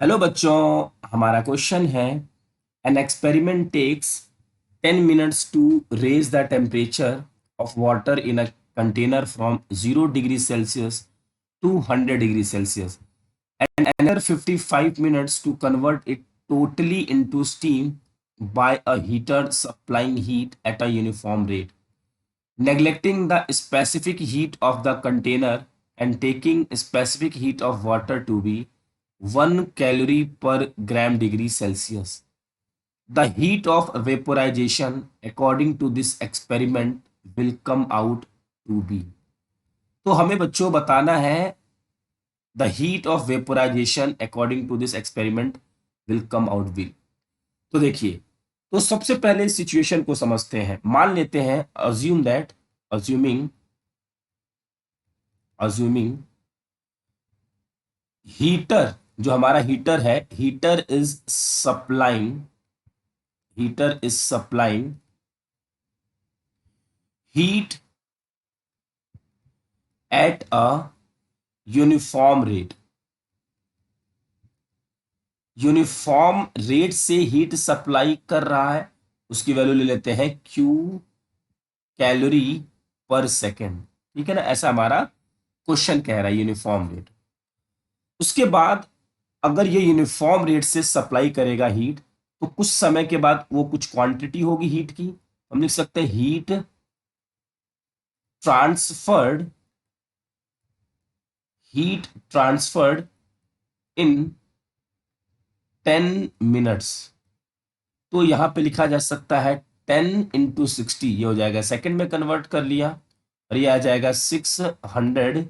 Hello बच्चों, हमारा question है an experiment takes 10 minutes to raise the temperature of water in a container from 0 degree Celsius to 100 degree Celsius and another 55 minutes to convert it totally into steam by a heater supplying heat at a uniform rate, neglecting the specific heat of the container and taking specific heat of water to be 1 calorie per gram degree Celsius. The heat of vaporization according to this experiment will come out to be. तो हमें बच्चों बताना है the heat of vaporisation according to this experiment will come out will. तो देखिए, तो सबसे पहले सिचुएशन को समझते हैं। मान लेते हैं, assume that, assuming assuming heater, जो हमारा हीटर है, heater is supplying heat at a uniform rate. Uniform rate से हीट सप्लाई कर रहा है, उसकी वैल्यू ले लेते हैं क्यू कैलोरी पर सेकेंड। ठीक है ना, ऐसा हमारा क्वेश्चन कह रहा है, यूनिफॉर्म रेट। उसके बाद अगर ये यूनिफॉर्म रेट से सप्लाई करेगा हीट, तो कुछ समय के बाद वो कुछ क्वांटिटी होगी हीट की, हम लिख सकते हैं हीट ट्रांसफर्ड इन 10 मिनट्स। तो यहां पे लिखा जा सकता है 10 इंटू 60, ये हो जाएगा सेकंड में कन्वर्ट कर लिया, और ये आ जाएगा 600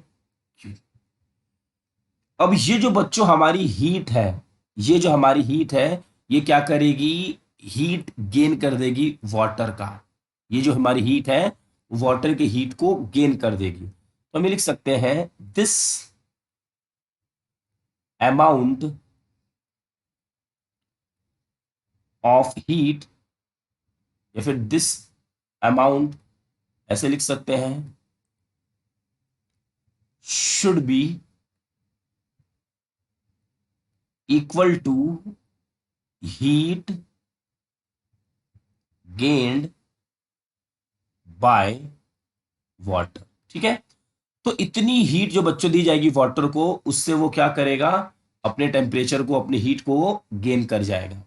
क्यू। अब ये जो बच्चों हमारी हीट है, ये जो हमारी हीट है, ये क्या करेगी, हीट गेन कर देगी वाटर का। ये जो हमारी हीट है, वाटर के हीट को गेन कर देगी। तो हम लिख सकते हैं दिस अमाउंट ऑफ हीट, या फिर दिस अमाउंट, ऐसे लिख सकते हैं, should be equal to heat gained by water. ठीक है, तो इतनी हीट जो बच्चों दी जाएगी वाटर को, उससे वो क्या करेगा, अपने टेम्परेचर को, अपनी हीट को गेन कर जाएगा।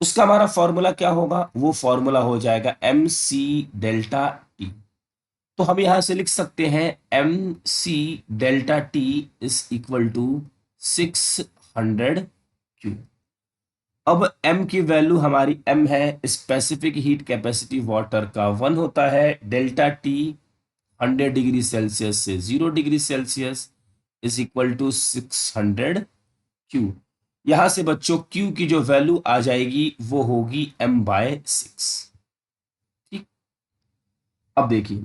उसका हमारा फॉर्मूला क्या होगा, वो फॉर्मूला हो जाएगा एम सी डेल्टा टी। तो हम यहां से लिख सकते हैं M C delta T is equal to 600 Q. अब m की वैल्यू हमारी m है, स्पेसिफिक हीट कैपेसिटी वाटर का 1 होता है, डेल्टा टी 100 डिग्री सेल्सियस से 0 degree Celsius is equal to 600 Q. यहां से बच्चों q की जो वैल्यू आ जाएगी वो होगी m/6। ठीक, अब देखिए,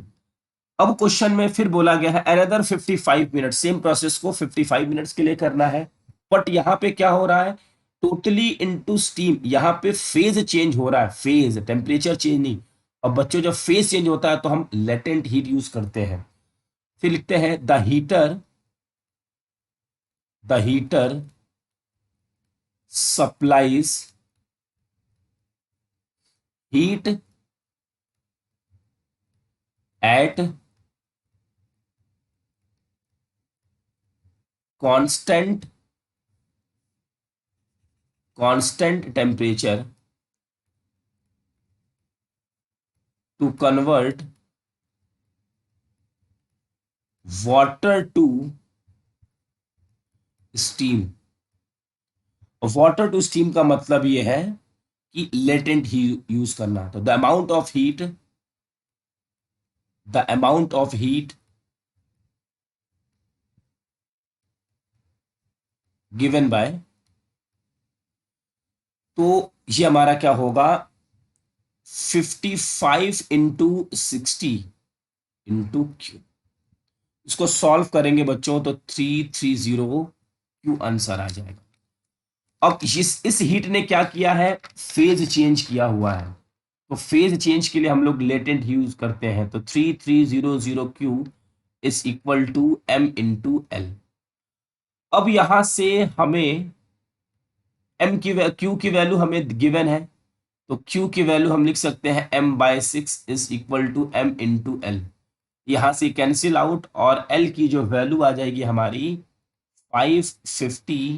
अब क्वेश्चन में फिर बोला गया है अनदर 55 मिनट, सेम प्रोसेस को 55 मिनट्स के लिए करना है। बट यहां पे क्या हो रहा है, टोटली इनटू स्टीम, यहां पे फेज चेंज हो रहा है, फेज, टेम्परेचर चेंज नहीं। अब बच्चों जब फेज चेंज होता है तो हम लेटेंट हीट यूज करते हैं। फिर लिखते हैं the heater supplies heat at constant temperature to convert water to steam। Water to steam का मतलब ये है कि लेटेंट ही यूज करना। तो the amount of heat given by, तो ये हमारा क्या होगा, 55 इंटू 60 इंटू क्यू। इसको सॉल्व करेंगे बच्चों तो 330 क्यू आंसर आ जाएगा। अब इस हीट ने क्या किया है, फेज चेंज किया हुआ है। तो फेज चेंज के लिए हम लोग लेटेंट यूज करते हैं। तो 3300 Q is equal to m into L. अब यहां से हमें क्यू की वैल्यू हमें गिवन है, तो क्यू की वैल्यू हम लिख सकते हैं m/6 is equal to m into L. यहां से कैंसिल आउट, और एल की जो वैल्यू आ जाएगी हमारी 550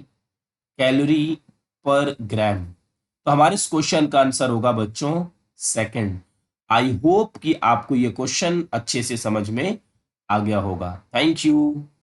कैलोरी पर ग्राम। तो हमारे इस क्वेश्चन का आंसर होगा बच्चों सेकंड। आई होप कि आपको ये क्वेश्चन अच्छे से समझ में आ गया होगा। Thank you.